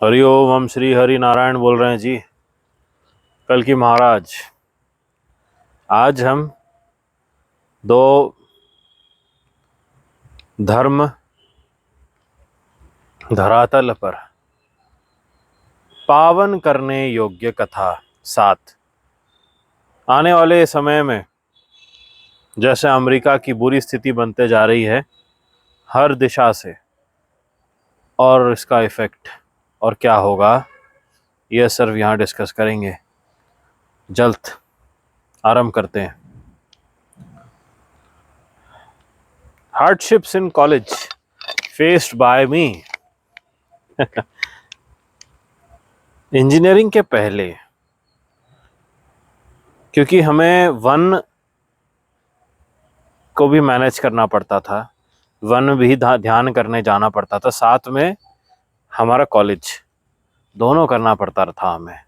हरिओम। हम श्री हरि नारायण बोल रहे हैं जी। कल की महाराज। आज हम दो धर्म धरातल पर पावन करने योग्य कथा साथ। आने वाले समय में जैसे अमेरिका की बुरी स्थिति बनते जा रही है हर दिशा से, और इसका इफेक्ट और क्या होगा, यह सिर्फ यहाँ डिस्कस करेंगे। जल्द आरंभ करते हैं। Hardships in college faced by me. Engineering के पहले, क्योंकि हमें वन को भी मैनेज करना पड़ता था, वन भी ध्यान करने जाना पड़ता था, साथ में हमारा कॉलेज, दोनों करना पड़ता था हमें।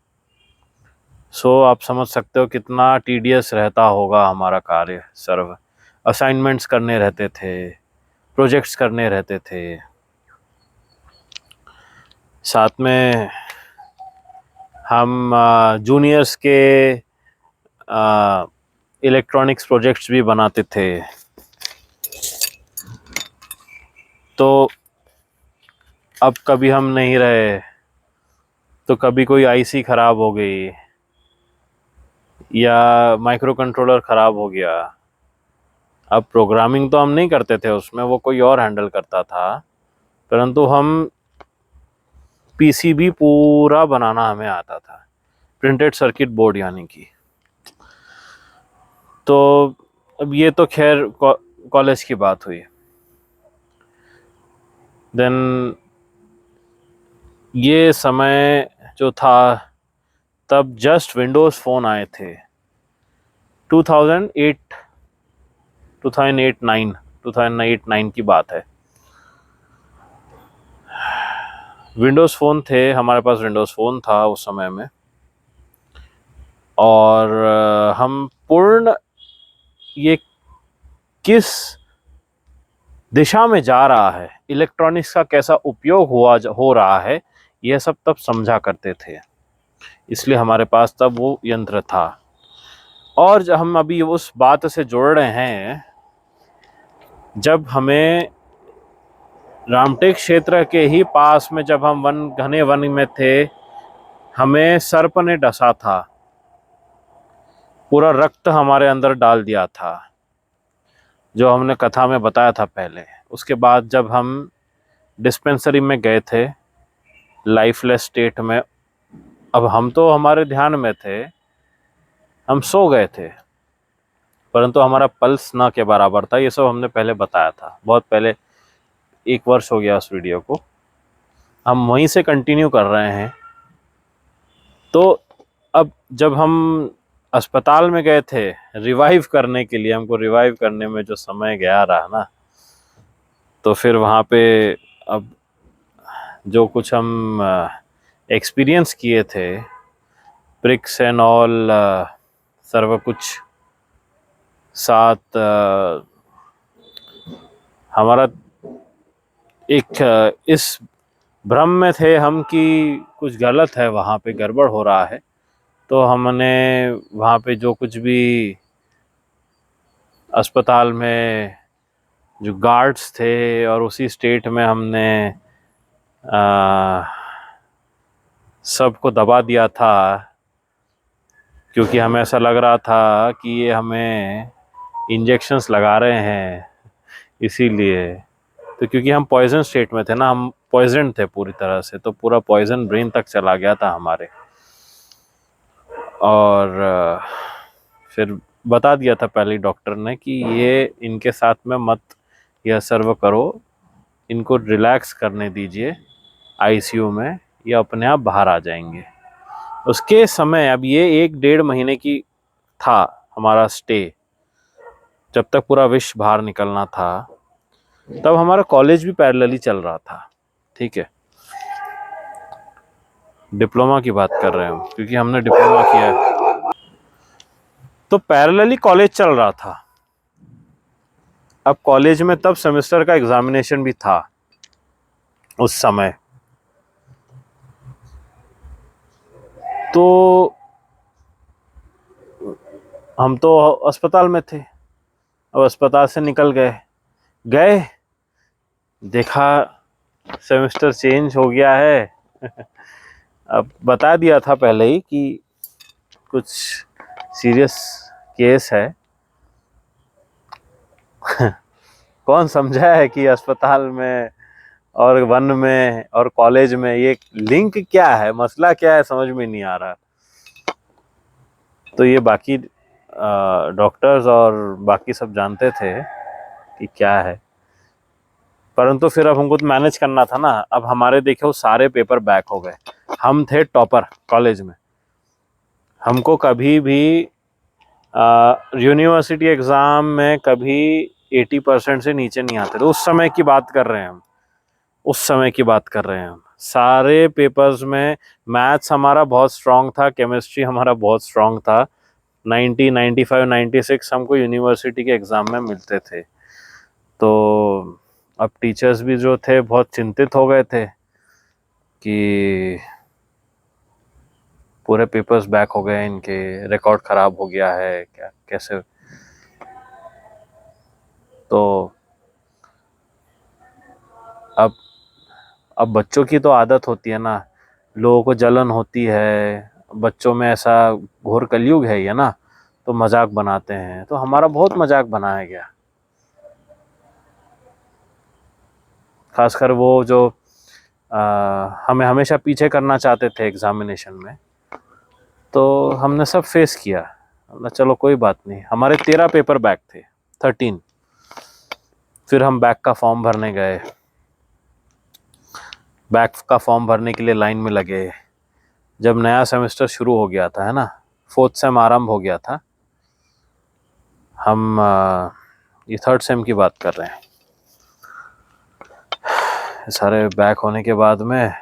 सो आप समझ सकते हो कितना टीडियस रहता होगा हमारा कार्य। सर्व असाइनमेंट्स करने रहते थे, प्रोजेक्ट्स करने रहते थे, साथ में हम जूनियर्स के इलेक्ट्रॉनिक्स प्रोजेक्ट्स भी बनाते थे। तो अब कभी हम नहीं रहे तो कभी कोई आईसी ख़राब हो गई या माइक्रो कंट्रोलर ख़राब हो गया। अब प्रोग्रामिंग तो हम नहीं करते थे उसमें, वो कोई और हैंडल करता था, परंतु हम पीसीबी पूरा बनाना हमें आता था, प्रिंटेड सर्किट बोर्ड यानी कि। तो अब ये तो खैर कॉलेज की बात हुई। देन ये समय जो था तब जस्ट विंडोज़ फ़ोन आए थे। 2008 2008 2008-9 की बात है। विंडोज़ फ़ोन थे, हमारे पास विंडोज़ फ़ोन था उस समय में, और हम पूर्ण ये किस दिशा में जा रहा है, इलेक्ट्रॉनिक्स का कैसा उपयोग हो रहा है, यह सब तब समझा करते थे। इसलिए हमारे पास तब वो यंत्र था। और जब हम अभी उस बात से जोड़ रहे हैं, जब हमें रामटेक क्षेत्र के ही पास में, जब हम घने वन में थे, हमें सर्प ने डसा था, पूरा रक्त हमारे अंदर डाल दिया था, जो हमने कथा में बताया था पहले। उसके बाद जब हम डिस्पेंसरी में गए थे लाइफलेस स्टेट में, अब हम तो हमारे ध्यान में थे, हम सो गए थे, परंतु हमारा पल्स ना के बराबर था। ये सब हमने पहले बताया था, बहुत पहले, 1 वर्ष हो गया उस वीडियो को। हम वहीं से कंटिन्यू कर रहे हैं। तो अब जब हम अस्पताल में गए थे रिवाइव करने के लिए, हमको रिवाइव करने में जो समय गया रहा ना, तो फिर वहाँ पे अब जो कुछ हम एक्सपीरियंस किए थे, ब्रिक्स एंड ऑल, सर्व कुछ साथ, हमारा एक इस भ्रम में थे हम कि कुछ गलत है, वहाँ पे गड़बड़ हो रहा है। तो हमने वहाँ पे जो कुछ भी अस्पताल में जो गार्ड्स थे, और उसी स्टेट में हमने सबको दबा दिया था, क्योंकि हमें ऐसा लग रहा था कि ये हमें इंजेक्शंस लगा रहे हैं, इसीलिए। तो क्योंकि हम पॉइजन स्टेट में थे ना, हम पॉइजन थे पूरी तरह से, तो पूरा पॉइजन ब्रेन तक चला गया था हमारे। और फिर बता दिया था पहले ही डॉक्टर ने कि ये इनके साथ में मत यह सर्व करो, इनको रिलैक्स करने दीजिए आईसीयू में, ये अपने आप बाहर आ जाएंगे। उसके समय, अब ये 1-1.5 महीने की था हमारा स्टे, जब तक पूरा विश्व बाहर निकलना था, तब हमारा कॉलेज भी पैरेलली चल रहा था। ठीक है, डिप्लोमा की बात कर रहे हैं हम, क्योंकि हमने डिप्लोमा किया है। तो पैरेलली कॉलेज चल रहा था। अब कॉलेज में तब सेमेस्टर का एग्जामिनेशन भी था उस समय। तो हम तो अस्पताल में थे। अब अस्पताल से निकल गए देखा सेमेस्टर चेंज हो गया है। अब बता दिया था पहले ही कि कुछ सीरियस केस है। कौन समझा है कि अस्पताल में और वन में और कॉलेज में ये लिंक क्या है, मसला क्या है, समझ में नहीं आ रहा। तो ये बाकी डॉक्टर्स और बाकी सब जानते थे कि क्या है, परंतु फिर अब हमको तो मैनेज करना था ना। अब हमारे देखो सारे पेपर बैक हो गए। हम थे टॉपर कॉलेज में, हमको कभी भी यूनिवर्सिटी एग्ज़ाम में कभी 80% से नीचे नहीं आते थे। उस समय की बात कर रहे हैं हम, उस समय की बात कर रहे हैं हम। सारे पेपर्स में मैथ्स हमारा बहुत स्ट्रांग था, केमिस्ट्री हमारा बहुत स्ट्रांग था। 90, 95, 96 हमको यूनिवर्सिटी के एग्ज़ाम में मिलते थे। तो अब टीचर्स भी जो थे बहुत चिंतित हो गए थे कि पूरे पेपर्स बैक हो गए, इनके रिकॉर्ड ख़राब हो गया है क्या, कैसे। तो अब बच्चों की तो आदत होती है ना, लोगों को जलन होती है, बच्चों में ऐसा घोर कलयुग है ये ना, तो मजाक बनाते हैं। तो हमारा बहुत मजाक बनाया गया, खासकर वो जो हमें हमेशा पीछे करना चाहते थे एग्जामिनेशन में। तो हमने सब फेस किया। हमने चलो कोई बात नहीं, हमारे 13 पेपर बैक थे, 13। फिर हम बैक का फॉर्म भरने गए, बैक का फॉर्म भरने के लिए लाइन में लगे। जब नया सेमेस्टर शुरू हो गया था, है ना, 4th सेम आरंभ हो गया था। हम ये 3rd सेम की बात कर रहे हैं। सारे बैक होने के बाद में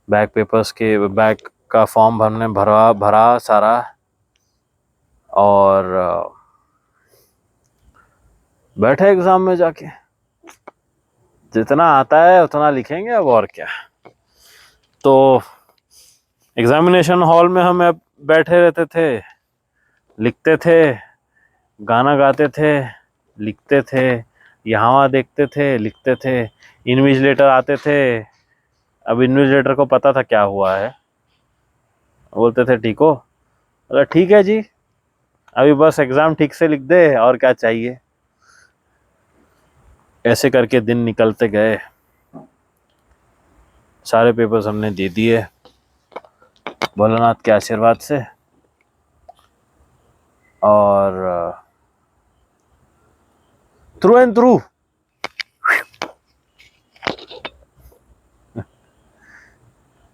बैक पेपर्स के बैक का फॉर्म भरा सारा, और बैठे एग्ज़ाम में जाके। जितना आता है उतना लिखेंगे, अब और क्या। तो एग्जामिनेशन हॉल में हम अब बैठे रहते थे, लिखते थे, गाना गाते थे, लिखते थे, यहाँ वहाँ देखते थे, लिखते थे। इन्विजिलेटर आते थे। अब इन्विजिलेटर को पता था क्या हुआ है, बोलते थे ठीक हो, बोला ठीक है जी, अभी बस एग्ज़ाम ठीक से लिख दे, और क्या चाहिए। ऐसे करके दिन निकलते गए। सारे पेपर्स हमने दे दिए भोलेनाथ के आशीर्वाद से, और थ्रू एंड थ्रू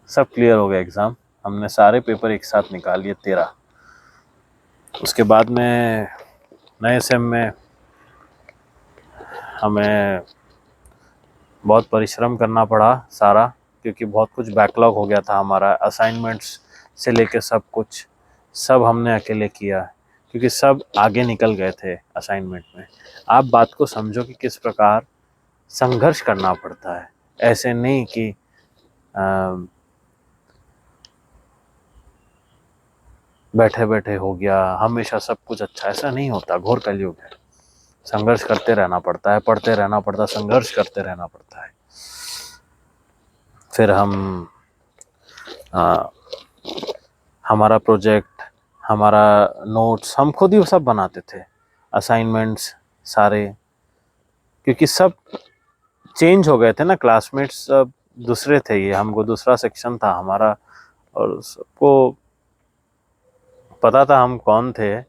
सब क्लियर हो गया एग्ज़ाम। हमने सारे पेपर एक साथ निकाल लिए, 13। उसके बाद में नए सेम में हमें बहुत परिश्रम करना पड़ा सारा, क्योंकि बहुत कुछ बैकलॉग हो गया था हमारा। असाइनमेंट्स से लेके सब कुछ, सब हमने अकेले किया, क्योंकि सब आगे निकल गए थे असाइनमेंट में। आप बात को समझो कि किस प्रकार संघर्ष करना पड़ता है। ऐसे नहीं कि बैठे बैठे हो गया हमेशा सब कुछ अच्छा, ऐसा नहीं होता। घोर कलयुग है, संघर्ष करते रहना पड़ता है, पढ़ते रहना पड़ता है, संघर्ष करते रहना पड़ता है। फिर हमारा प्रोजेक्ट, हमारा नोट्स हम खुद ही सब बनाते थे, असाइनमेंट्स सारे, क्योंकि सब चेंज हो गए थे ना, क्लासमेट्स सब दूसरे थे। ये हमको दूसरा सेक्शन था हमारा, और सबको पता था हम कौन थे।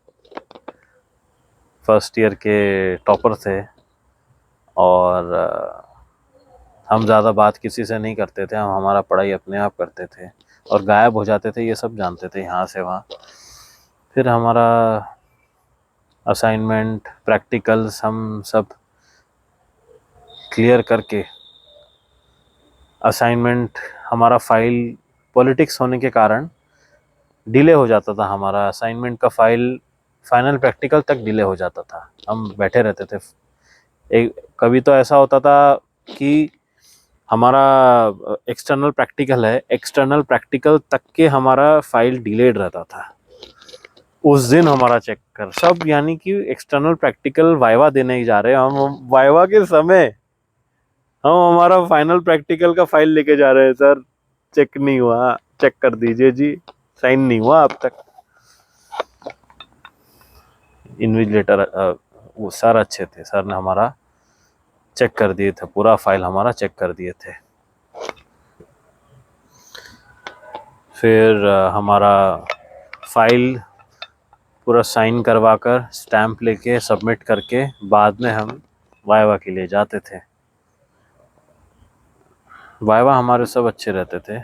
फर्स्ट ईयर के टॉपर थे, और हम ज़्यादा बात किसी से नहीं करते थे। हम हमारा पढ़ाई अपने आप करते थे और गायब हो जाते थे, ये सब जानते थे यहाँ से वहाँ। फिर हमारा असाइनमेंट, प्रैक्टिकल्स हम सब क्लियर करके, असाइनमेंट हमारा फाइल पॉलिटिक्स होने के कारण डिले हो जाता था। हमारा असाइनमेंट का फाइल फाइनल प्रैक्टिकल तक डिले हो जाता था, हम बैठे रहते थे। एक कभी तो ऐसा होता था कि हमारा एक्सटर्नल प्रैक्टिकल है, एक्सटर्नल प्रैक्टिकल तक के हमारा फाइल डिलेड रहता था। उस दिन हमारा चेक कर सब, यानी कि एक्सटर्नल प्रैक्टिकल वाइवा देने जा रहे हैं हम, वाइवा के समय हम हमारा फाइनल प्रैक्टिकल का फाइल लेके जा रहे हैं, सर चेक नहीं हुआ, चेक कर दीजिए जी, साइन नहीं हुआ अब तक। इन्विजिलेटर वो सर अच्छे थे, सर ने हमारा चेक कर दिए थे, पूरा फाइल हमारा चेक कर दिए थे। फिर हमारा फाइल पूरा साइन करवा कर स्टैम्प लेके सबमिट करके बाद में हम वाइवा के लिए जाते थे। वाइवा हमारे सब अच्छे रहते थे,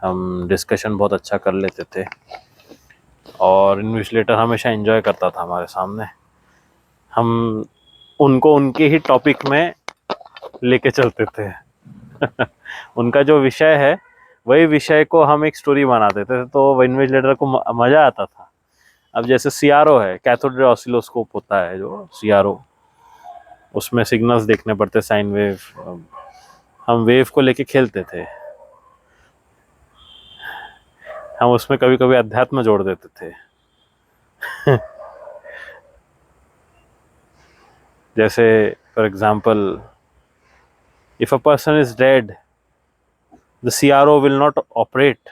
हम डिस्कशन बहुत अच्छा कर लेते थे और इन्विजिलेटर हमेशा एंजॉय करता था हमारे सामने। हम उनको उनके ही टॉपिक में लेके चलते थे उनका जो विषय है वही विषय को हम एक स्टोरी बना देते थे, तो इन्विजिलेटर को मज़ा आता था। अब जैसे सीआरओ है, कैथोड रे ऑसिलोस्कोप होता है जो सीआरओ, उसमें सिग्नल्स देखने पड़ते, साइन वेव, हम वेव को लेके खेलते थे। हम उसमें कभी कभी अध्यात्म जोड़ देते थे जैसे for example, if a person is dead the CRO will not operate.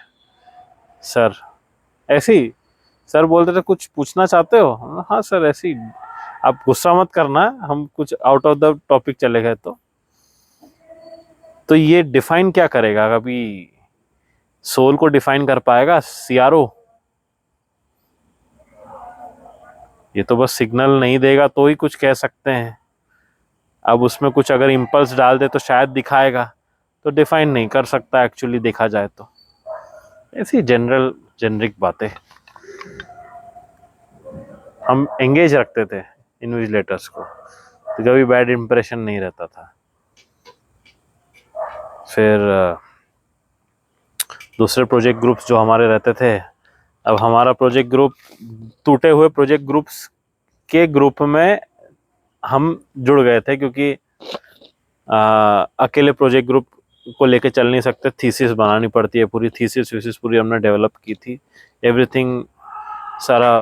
Sir ऐसे ही सर बोलते थे, कुछ पूछना चाहते हो? हाँ सर ऐसे ही, आप गुस्सा मत करना, हम कुछ आउट ऑफ द टॉपिक चले गए तो ये डिफाइन क्या करेगा? कभी सोल को डिफाइन कर पाएगा सीआरओ? ये तो बस सिग्नल नहीं देगा तो ही कुछ कह सकते हैं। अब उसमें कुछ अगर इम्पल्स डाल दे तो शायद दिखाएगा, तो डिफाइन नहीं कर सकता एक्चुअली देखा जाए तो। ऐसी जनरल जेनरिक बातें हम एंगेज रखते थे इन्विजिलेटर्स को, तो कभी बैड इंप्रेशन नहीं रहता था। फिर दूसरे प्रोजेक्ट ग्रुप्स जो हमारे रहते थे, अब हमारा प्रोजेक्ट ग्रुप टूटे हुए प्रोजेक्ट ग्रुप्स के ग्रुप में हम जुड़ गए थे, क्योंकि अकेले प्रोजेक्ट ग्रुप को लेके चल नहीं सकते, थीसिस बनानी पड़ती है, पूरी थीसिस पूरी हमने डेवलप की थी, एवरीथिंग सारा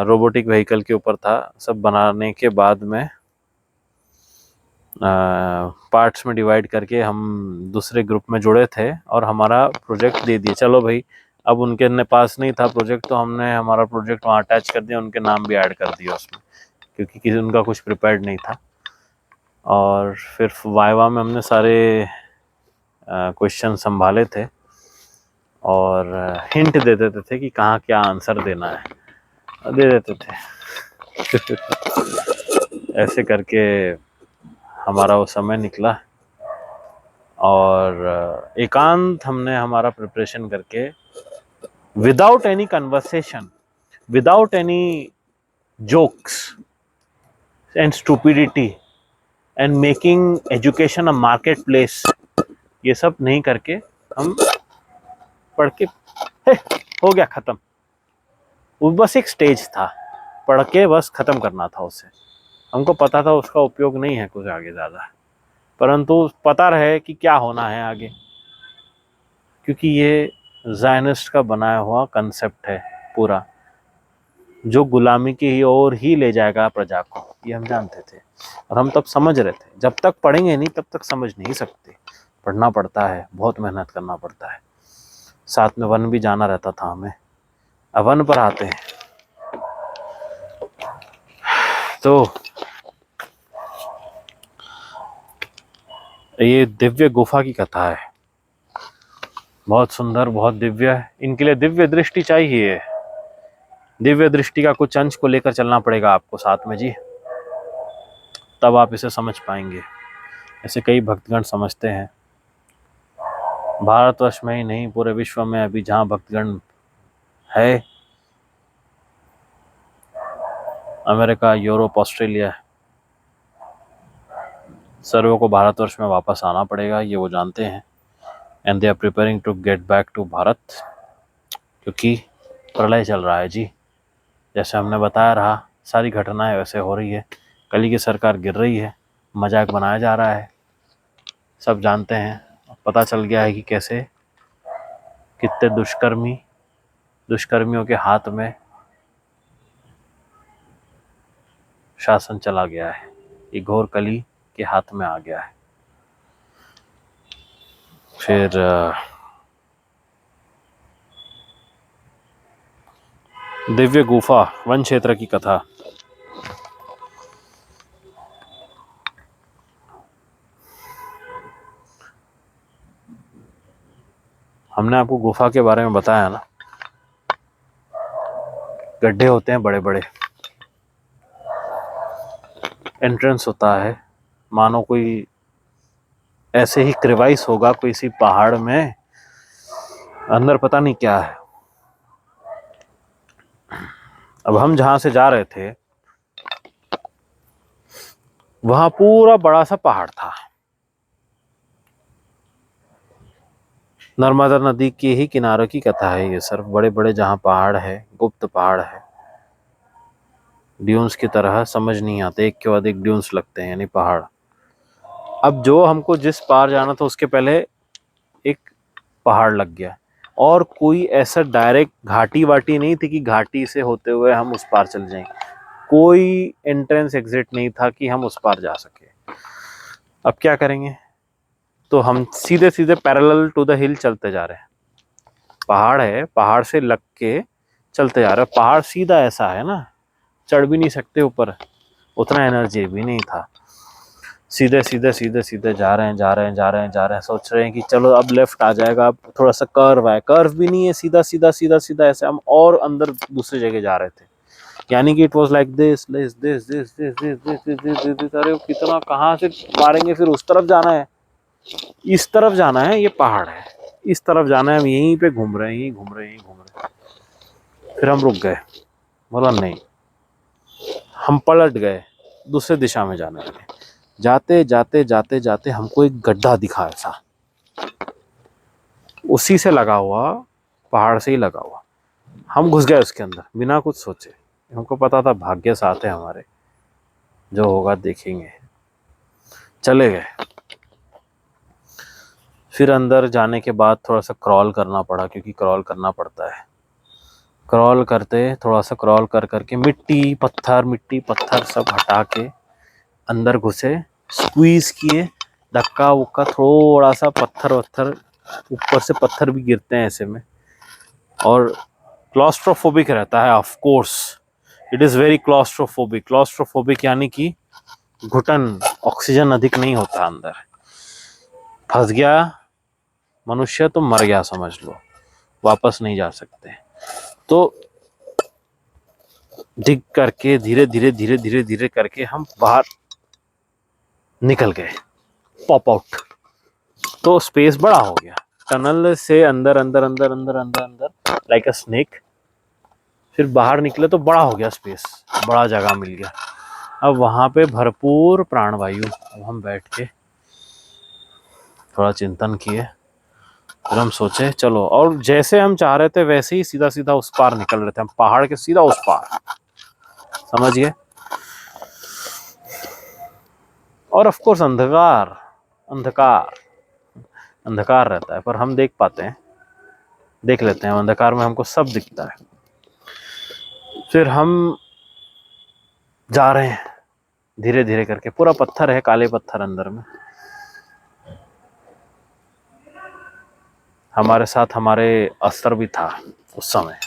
रोबोटिक व्हीकल के ऊपर था। सब बनाने के बाद में पार्ट्स में डिवाइड करके हम दूसरे ग्रुप में जुड़े थे और हमारा प्रोजेक्ट दे दिए, चलो भाई। अब उनके पास नहीं था प्रोजेक्ट, तो हमने हमारा प्रोजेक्ट वहाँ अटैच कर दिया, उनके नाम भी ऐड कर दिया उसमें, क्योंकि किसी उनका कुछ प्रिपेयर्ड नहीं था। और फिर वाइवा में हमने सारे क्वेश्चन संभाले थे और हिंट दे देते थे कि कहाँ क्या आंसर देना है, दे देते थे ऐसे करके हमारा वो समय निकला। और एकांत हमने हमारा प्रिपरेशन करके, without any conversation, without any jokes and stupidity and making education a market place, ये सब नहीं करके हम पढ़ के हो गया खत्म। वो बस एक स्टेज था, पढ़ के बस खत्म करना था उसे। हमको पता था उसका उपयोग नहीं है कुछ आगे ज़्यादा, परंतु पता रहे कि क्या होना है आगे, क्योंकि ये ज़ायनिस्ट का बनाया हुआ कंसेप्ट है पूरा, जो गुलामी की ओर ही ले जाएगा प्रजा को, ये हम जानते थे और हम तब समझ रहे थे। जब तक पढ़ेंगे नहीं तब तक समझ नहीं सकते, पढ़ना पड़ता है, बहुत मेहनत करना पड़ता है। साथ में वन भी जाना रहता था हमें। अब वन पर आते हैं तो ये दिव्य गुफा की कथा है, बहुत सुंदर, बहुत दिव्य है। इनके लिए दिव्य दृष्टि चाहिए, दिव्य दृष्टि का कुछ अंश को लेकर चलना पड़ेगा आपको साथ में जी, तब आप इसे समझ पाएंगे। ऐसे कई भक्तगण समझते हैं, भारतवर्ष में ही नहीं पूरे विश्व में अभी जहाँ भक्तगण है, अमेरिका, यूरोप, ऑस्ट्रेलिया, सर्वों को भारतवर्ष में वापस आना पड़ेगा, ये वो जानते हैं। And they are preparing to get back to Bharat, क्योंकि प्रलय चल रहा है जी। जैसे हमने बताया रहा, सारी घटनाएं वैसे हो रही है, कली की सरकार गिर रही है, मजाक बनाया जा रहा है, सब जानते हैं। पता चल गया है कि कैसे कितने दुष्कर्मियों के हाथ में शासन चला गया है, ये घोर कली के हाथ में आ गया है। फिर दिव्य गुफा वन क्षेत्र की कथा। हमने आपको गुफा के बारे में बताया ना, गड्ढे होते हैं बड़े बड़े, एंट्रेंस होता है, मानो कोई ऐसे ही क्रिवाइस होगा कोई सी पहाड़ में, अंदर पता नहीं क्या है। अब हम जहां से जा रहे थे वहां पूरा बड़ा सा पहाड़ था, नर्मदा नदी के ही किनारों की कथा है ये। सर बड़े बड़े जहां पहाड़ है, गुप्त पहाड़ है, ड्यून्स की तरह, समझ नहीं आते, एक के बाद एक ड्यून्स लगते हैं यानी पहाड़। अब जो हमको जिस पार जाना था उसके पहले एक पहाड़ लग गया, और कोई ऐसा डायरेक्ट घाटी वाटी नहीं थी कि घाटी से होते हुए हम उस पार चल जाएं। कोई एंट्रेंस एग्जिट नहीं था कि हम उस पार जा सके। अब क्या करेंगे? तो हम सीधे सीधे पैरेलल टू द हिल चलते जा रहे हैं। पहाड़ है, पहाड़ से लग के चलते जा रहे हैं। पहाड़ सीधा ऐसा है ना, चढ़ भी नहीं सकते ऊपर, उतना एनर्जी भी नहीं था। सीधे सीधे सीधे सीधे जा रहे हैं, सोच रहे हैं कि चलो अब लेफ्ट आ जाएगा, अब थोड़ा सा कर्व है, कर्व भी नहीं है, सीधा सीधा सीधा सीधा ऐसे हम और अंदर दूसरी जगह जा रहे थे। यानी कि it was like this this this this this this this this this. अरे कितना, कहाँ से मारेंगे? फिर उस तरफ जाना है, इस तरफ जाना है, ये पहाड़ है, इस तरफ जाना है, हम यहीं पे घूम रहे हैं, यहीं घूम रहे हैं, यहीं घूम रहे हैं। फिर हम रुक गए, बोला नहीं, हम पलट गए, दूसरे दिशा में जाने लगे। जाते जाते जाते जाते हमको एक गड्ढा दिखा, ऐसा उसी से लगा हुआ, पहाड़ से ही लगा हुआ। हम घुस गए उसके अंदर बिना कुछ सोचे। हमको पता था भाग्य साथ है हमारे, जो होगा देखेंगे। चले गए। फिर अंदर जाने के बाद थोड़ा सा क्रॉल करना पड़ा, क्योंकि क्रॉल करना पड़ता है। क्रॉल करते, थोड़ा सा क्रॉल कर करके मिट्टी पत्थर सब हटा के अंदर घुसे, स्क्वीज किए, धक्का उक्का, थोड़ा सा पत्थर वत्थर, ऊपर से पत्थर भी गिरते हैं ऐसे में, और क्लॉस्ट्रोफोबिक रहता है of course, it is very claustrophobic. Claustrophobic यानी कि घुटन, ऑक्सीजन अधिक नहीं होता अंदर। फंस गया मनुष्य तो मर गया समझ लो, वापस नहीं जा सकते। तो डिग करके धीरे धीरे धीरे धीरे धीरे करके हम बाहर निकल गए, पॉप आउट। तो स्पेस बड़ा हो गया, टनल से अंदर अंदर अंदर अंदर अंदर अंदर लाइक अ स्नेक। फिर बाहर निकले तो बड़ा हो गया स्पेस, बड़ा जगह मिल गया। अब वहां पे भरपूर प्राणवायु। अब हम बैठ के थोड़ा चिंतन किए, फिर हम सोचे चलो, और जैसे हम चाह रहे थे वैसे ही सीधा सीधा उस पार निकल रहे थे हम, पहाड़ के सीधा उस पार, समझ गए। और ऑफ कोर्स अंधकार अंधकार अंधकार रहता है, पर हम देख पाते हैं, देख लेते हैं, अंधकार में हमको सब दिखता है। फिर हम जा रहे हैं धीरे धीरे करके, पूरा पत्थर है, काले पत्थर अंदर में। हमारे साथ हमारे अस्त्र भी था उस समय,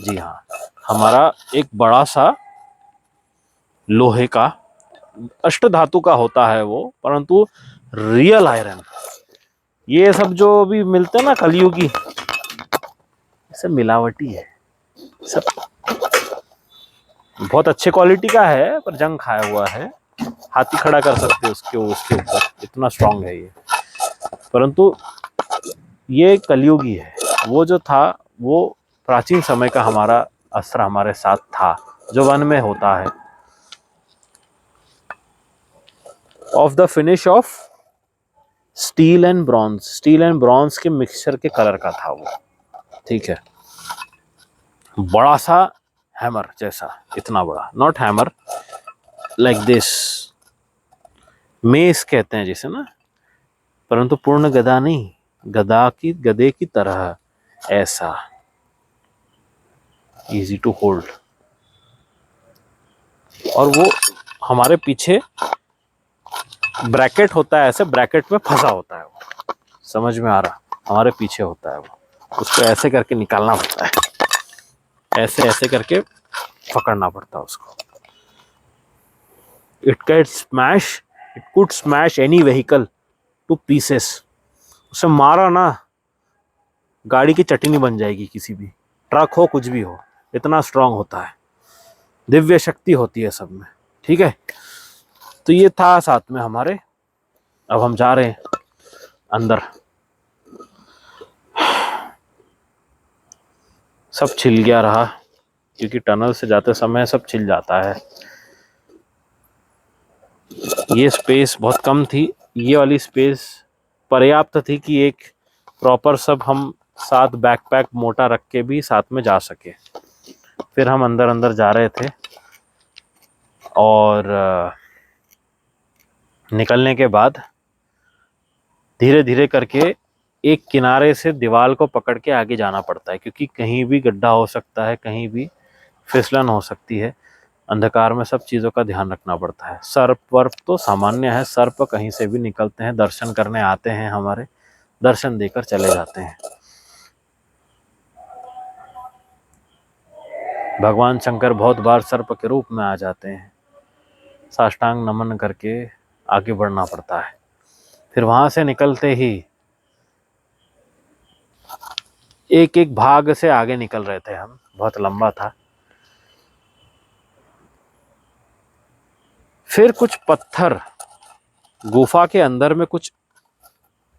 जी हाँ, हमारा एक बड़ा सा लोहे का, अष्ट धातु का होता है वो, परंतु रियल आयरन। ये सब जो भी मिलते हैं ना कलयुगी, सब मिलावटी है, सब बहुत अच्छे क्वालिटी का है पर जंग खाया हुआ है। हाथी खड़ा कर सकते हैं उसके ऊपर, इतना स्ट्रांग है ये। परंतु ये कलयुगी है। वो जो था वो प्राचीन समय का हमारा अस्त्र हमारे साथ था, जो वन में होता है, of the finish off steel and bronze, steel and bronze के मिक्सचर के कलर का था वो, ठीक है। बड़ा सा हैमर जैसा, इतना बड़ा, not hammer like this, mess कहते हैं जिसे ना, परंतु पूर्ण गदा नहीं, गदे की तरह, ऐसा इजी टू होल्ड। और वो हमारे पीछे ब्रैकेट होता है, ऐसे ब्रैकेट में फंसा होता है वो, समझ में आ रहा, हमारे पीछे होता है वो, उसको ऐसे करके निकालना पड़ता है, ऐसे ऐसे करके पकड़ना पड़ता है उसको। It could smash any vehicle two pieces. उसे मारा ना, गाड़ी की चटनी बन जाएगी, किसी भी ट्रक हो कुछ भी हो, इतना स्ट्रांग होता है, दिव्य शक्ति होती है सब में। ठीक है, तो ये था साथ में हमारे। अब हम जा रहे हैं अंदर। सब छिल गया रहा, क्योंकि टनल से जाते समय सब छिल जाता है। ये स्पेस बहुत कम थी, ये वाली स्पेस पर्याप्त थी कि एक प्रॉपर सब हम साथ बैकपैक मोटा रख के भी साथ में जा सके। फिर हम अंदर अंदर जा रहे थे, और निकलने के बाद धीरे धीरे करके एक किनारे से दीवार को पकड़ के आगे जाना पड़ता है, क्योंकि कहीं भी गड्ढा हो सकता है, कहीं भी फिसलन हो सकती है। अंधकार में सब चीज़ों का ध्यान रखना पड़ता है। सर्प वर्प तो सामान्य है, सर्प कहीं से भी निकलते हैं, दर्शन करने आते हैं, हमारे दर्शन देकर चले जाते हैं। भगवान शंकर बहुत बार सर्प के रूप में आ जाते हैं, साष्टांग नमन करके आगे बढ़ना पड़ता है। फिर वहां से निकलते ही एक एक भाग से आगे निकल रहे थे हम, बहुत लंबा था। फिर कुछ पत्थर गुफा के अंदर में, कुछ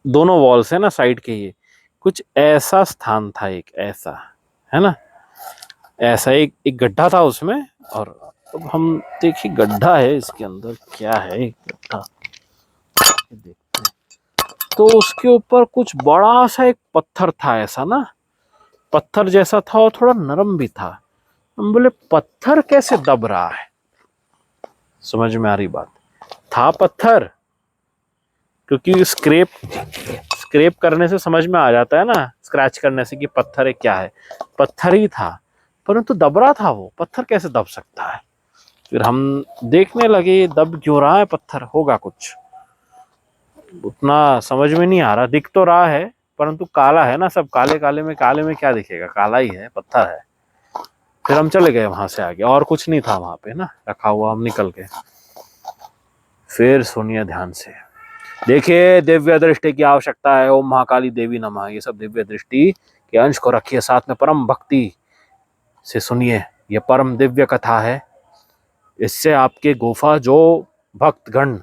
दोनों वॉल से ना साइड के, ये कुछ ऐसा स्थान था, एक ऐसा है ना, ऐसा एक गड्ढा था उसमें। और अब हम देखिए गड्ढा है, इसके अंदर क्या है, एक गड्ढा देखते हैं। तो उसके ऊपर कुछ बड़ा सा एक पत्थर था, ऐसा ना, पत्थर जैसा था और थोड़ा नरम भी था। हम बोले पत्थर कैसे दब रहा है, समझ में आ रही बात। था पत्थर, क्योंकि स्क्रेप करने से समझ में आ जाता है ना, स्क्रैच करने से कि पत्थर है क्या है। पत्थर ही था, परंतु दब रहा था वो, पत्थर कैसे दब सकता है। फिर हम देखने लगे दब क्यों रहा है पत्थर, होगा कुछ, उतना समझ में नहीं आ रहा। दिख तो रहा है, परंतु काला है ना, सब काले काले में क्या दिखेगा, काला ही है, पत्थर है। फिर हम चले गए वहां से आगे, और कुछ नहीं था वहां पे ना रखा हुआ, हम निकल गए। फिर सुनिए ध्यान से, देखिए दिव्य दृष्टि की आवश्यकता है, ओम महाकाली देवी नमः, ये सब दिव्य दृष्टि के अंश को रखिए, साथ में परम भक्ति से सुनिए। ये परम दिव्य कथा है, इससे आपके गुफा जो भक्तगण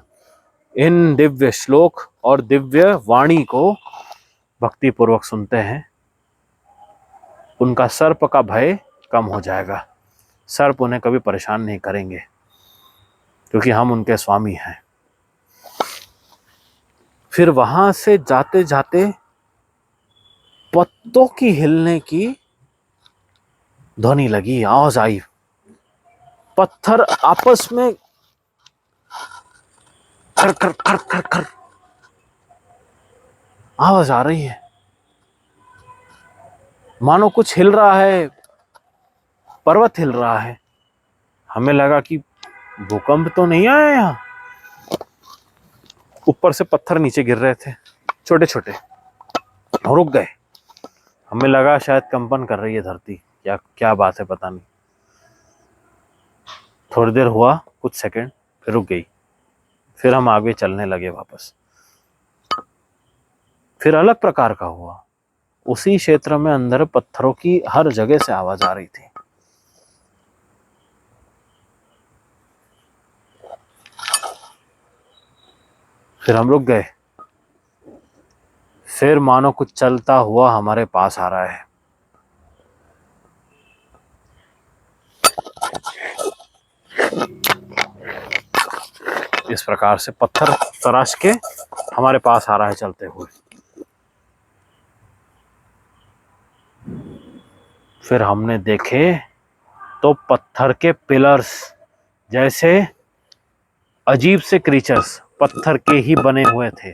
इन दिव्य श्लोक और दिव्य वाणी को भक्ति पूर्वक सुनते हैं, उनका सर्प का भय कम हो जाएगा। सर्प उन्हें कभी परेशान नहीं करेंगे, क्योंकि हम उनके स्वामी हैं। फिर वहां से जाते जाते पत्तों की हिलने की ध्वनि लगी, आवाज आई, पत्थर आपस में खर खर खर खर खर आवाज आ रही है, मानो कुछ हिल रहा है, पर्वत हिल रहा है। हमें लगा कि भूकंप तो नहीं आया यहाँ, ऊपर से पत्थर नीचे गिर रहे थे छोटे छोटे, रुक गए। हमें लगा शायद कंपन कर रही है धरती, क्या क्या बात है पता नहीं। थोड़ी देर हुआ, कुछ सेकंड, फिर रुक गई। फिर हम आगे चलने लगे वापस। फिर अलग प्रकार का हुआ, उसी क्षेत्र में अंदर पत्थरों की हर जगह से आवाज आ रही थी। फिर हम रुक गए। फिर मानो कुछ चलता हुआ हमारे पास आ रहा है। इस प्रकार से पत्थर तराश के हमारे पास आ रहा है चलते हुए। फिर हमने देखे तो पत्थर के पिलर्स जैसे अजीब से क्रीचर्स पत्थर के ही बने हुए थे।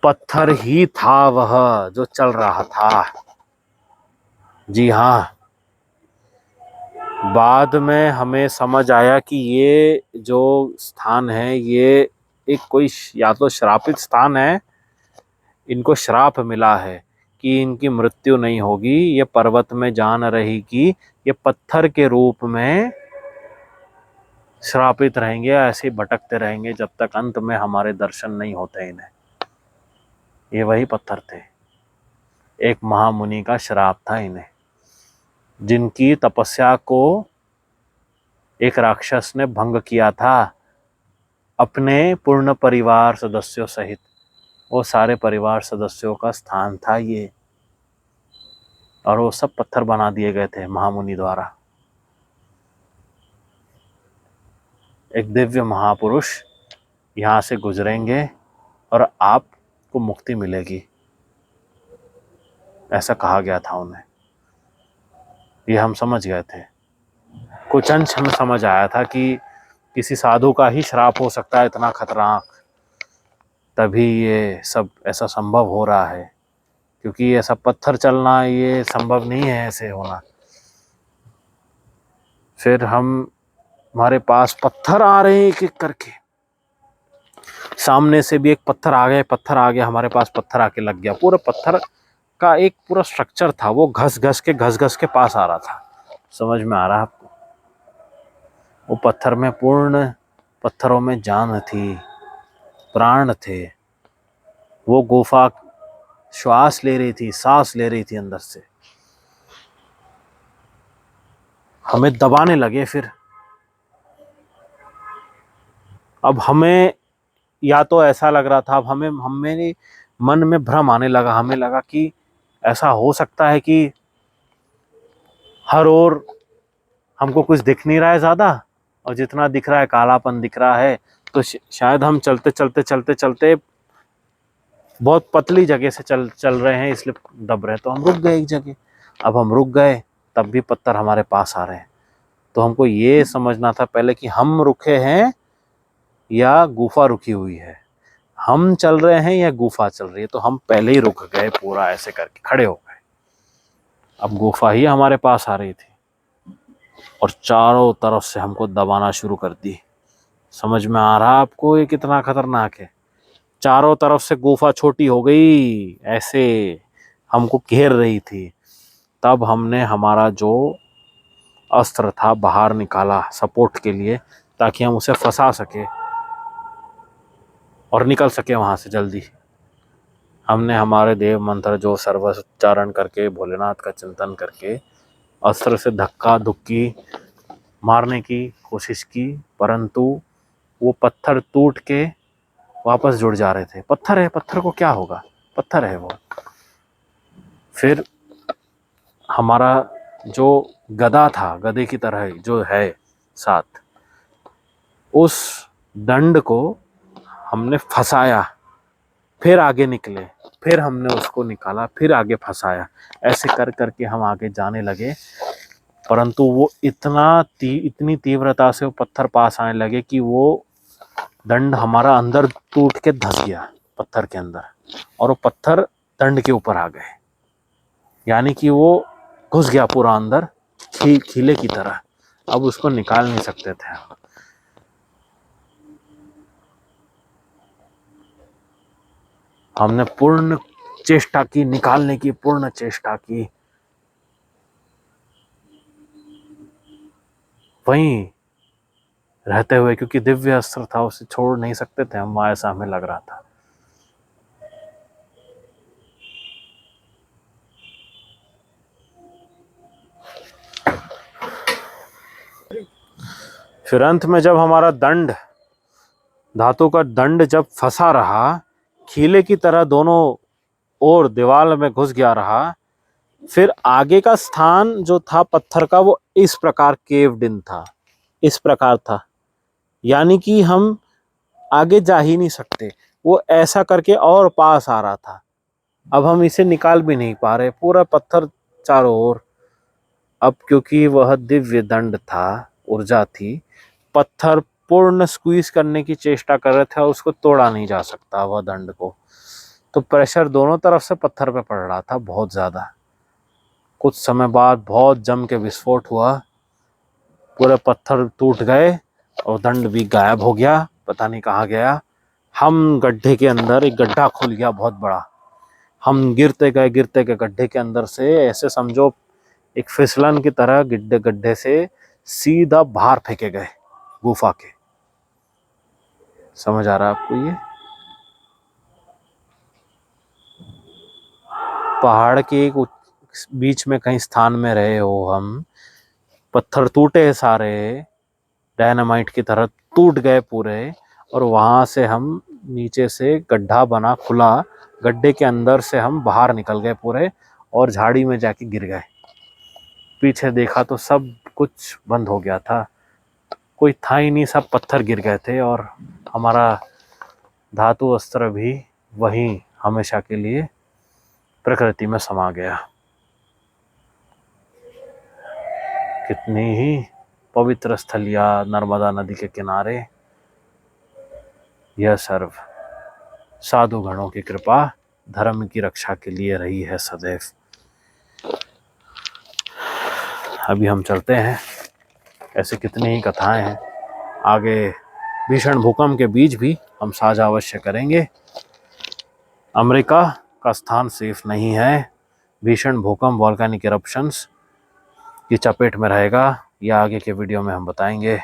पत्थर ही था वह जो चल रहा था। जी हाँ, बाद में हमें समझ आया कि ये जो स्थान है ये एक कोई या तो श्रापित स्थान है, इनको श्राप मिला है कि इनकी मृत्यु नहीं होगी, ये पर्वत में जान रहेगी, ये पत्थर के रूप में श्रापित रहेंगे, ऐसे भटकते रहेंगे जब तक अंत में हमारे दर्शन नहीं होते इन्हें। ये वही पत्थर थे, एक महामुनि का श्राप था इन्हें, जिनकी तपस्या को एक राक्षस ने भंग किया था अपने पूर्ण परिवार सदस्यों सहित। वो सारे परिवार सदस्यों का स्थान था ये, और वो सब पत्थर बना दिए गए थे महामुनि द्वारा। एक दिव्य महापुरुष यहाँ से गुजरेंगे और आपको मुक्ति मिलेगी, ऐसा कहा गया था उन्हें। ये हम समझ गए थे, कुछ अंश हमें समझ आया था कि किसी साधु का ही श्राप हो सकता है इतना खतरनाक, तभी ये सब ऐसा संभव हो रहा है, क्योंकि ऐसा पत्थर चलना ये संभव नहीं है ऐसे होना। फिर हमारे पास पत्थर आ रहे हैं एक एक करके, सामने से भी एक पत्थर आ गया हमारे पास, पत्थर आके लग गया। पूरा पत्थर का एक पूरा स्ट्रक्चर था, वो घस घस के पास आ रहा था। समझ में आ रहा है आपको? वो पत्थर में पत्थरों में जान थी, प्राण थे। वो गुफा श्वास ले रही थी, सांस ले रही थी अंदर से। हमें दबाने लगे फिर। अब हमें या तो ऐसा लग रहा था, अब हमें मन में भ्रम आने लगा, हमें लगा कि ऐसा हो सकता है कि हर ओर हमको कुछ दिख नहीं रहा है ज्यादा, और जितना दिख रहा है कालापन दिख रहा है, तो शायद हम चलते बहुत पतली जगह से चल रहे हैं, इसलिए दब रहे हैं। तो हम रुक गए एक जगह। अब हम रुक गए तब भी पत्थर हमारे पास आ रहे हैं। तो हमको ये समझना था पहले कि हम रुके हैं या गुफा रुकी हुई है, हम चल रहे हैं या गुफा चल रही है। तो हम पहले ही रुक गए, पूरा ऐसे करके खड़े हो गए। अब गुफा ही हमारे पास आ रही थी और चारों तरफ से हमको दबाना शुरू कर दी। समझ में आ रहा आपको ये कितना खतरनाक है? चारों तरफ से गुफा छोटी हो गई, ऐसे हमको घेर रही थी। तब हमने हमारा जो अस्त्र था बाहर निकाला सपोर्ट के लिए, ताकि हम उसे फंसा सके और निकल सके वहां से जल्दी। हमने हमारे देव मंत्र जो सर्वोच्चारण करके, भोलेनाथ का चिंतन करके, अस्त्र से धक्का धुक्की मारने की कोशिश की, परंतु वो पत्थर टूट के वापस जुड़ जा रहे थे। पत्थर है, पत्थर को क्या होगा, पत्थर है वो। फिर हमारा जो गदा था, गधे की तरह जो है साथ, उस दंड को हमने फंसाया, फिर आगे निकले, फिर हमने उसको निकाला, फिर आगे फंसाया। ऐसे कर करके हम आगे जाने लगे, परंतु वो इतनी तीव्रता से वो पत्थर पास आने लगे कि वो दंड हमारा अंदर टूट के धंस गया पत्थर के अंदर, और वो पत्थर दंड के ऊपर आ गए। यानी कि वो घुस गया पूरा अंदर, खीले की तरह। अब उसको निकाल नहीं सकते थे। हमने पूर्ण चेष्टा की, निकालने की पूर्ण चेष्टा की, वहीं रहते हुए, क्योंकि दिव्य अस्त्र था उसे छोड़ नहीं सकते थे हम, ऐसा हमें लग रहा था। फिर अंत में जब हमारा दंड, धातु का दंड जब फंसा रहा, खीले की तरह दोनों ओर दीवार में घुस गया रहा, फिर आगे का स्थान जो था पत्थर का, वो इस प्रकार केव्ड इन था, इस प्रकार था। यानी कि हम आगे जा ही नहीं सकते, वो ऐसा करके और पास आ रहा था। अब हम इसे निकाल भी नहीं पा रहे, पूरा पत्थर चारों ओर। अब क्योंकि वह दिव्य दंड था, ऊर्जा थी, पत्थर पूर्ण स्क्वीज करने की चेष्टा कर रहे थे और उसको तोड़ा नहीं जा सकता वह दंड को। तो प्रेशर दोनों तरफ से पत्थर पे पड़ रहा था बहुत ज़्यादा। कुछ समय बाद बहुत जम के विस्फोट हुआ, पूरे पत्थर टूट गए और दंड भी गायब हो गया, पता नहीं कहाँ गया। हम गड्ढे के अंदर, एक गड्ढा खुल गया बहुत बड़ा, हम गिरते गए गड्ढे के अंदर से, ऐसे समझो एक फिसलन की तरह गड्ढे से सीधा बाहर फेंके गए गुफा के। समझ आ रहा है आपको? ये पहाड़ के एक बीच में कहीं स्थान में रहे हो हम, पत्थर टूटे सारे, डायनामाइट की तरह टूट गए पूरे, और वहां से हम नीचे से गड्ढा बना खुला, गड्ढे के अंदर से हम बाहर निकल गए पूरे और झाड़ी में जाके गिर गए। पीछे देखा तो सब कुछ बंद हो गया था, कोई था ही नहीं, सब पत्थर गिर गए थे और हमारा धातु अस्त्र भी वहीं हमेशा के लिए प्रकृति में समा गया। कितनी ही पवित्र स्थलिया नर्मदा नदी के किनारे, यह सर्व साधु गणों की कृपा धर्म की रक्षा के लिए रही है सदैव। अभी हम चलते हैं, ऐसे कितनी ही कथाएं हैं आगे। भीषण भूकंप के बीच भी हम साझा अवश्य करेंगे। अमेरिका का स्थान सेफ नहीं है, भीषण भूकंप वॉल्केनिक इरप्शंस की चपेट में रहेगा, यह आगे के वीडियो में हम बताएंगे।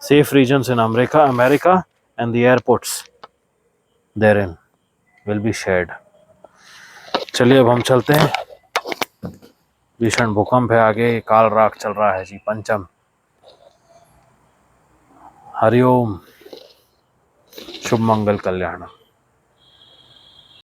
Safe regions in America and the airports therein will be shared. चलिए अब हम चलते हैं, भीषण भूकंप है आगे, काल राख चल रहा है जी, पंचम। हरिओम, शुभ मंगल कल्याण।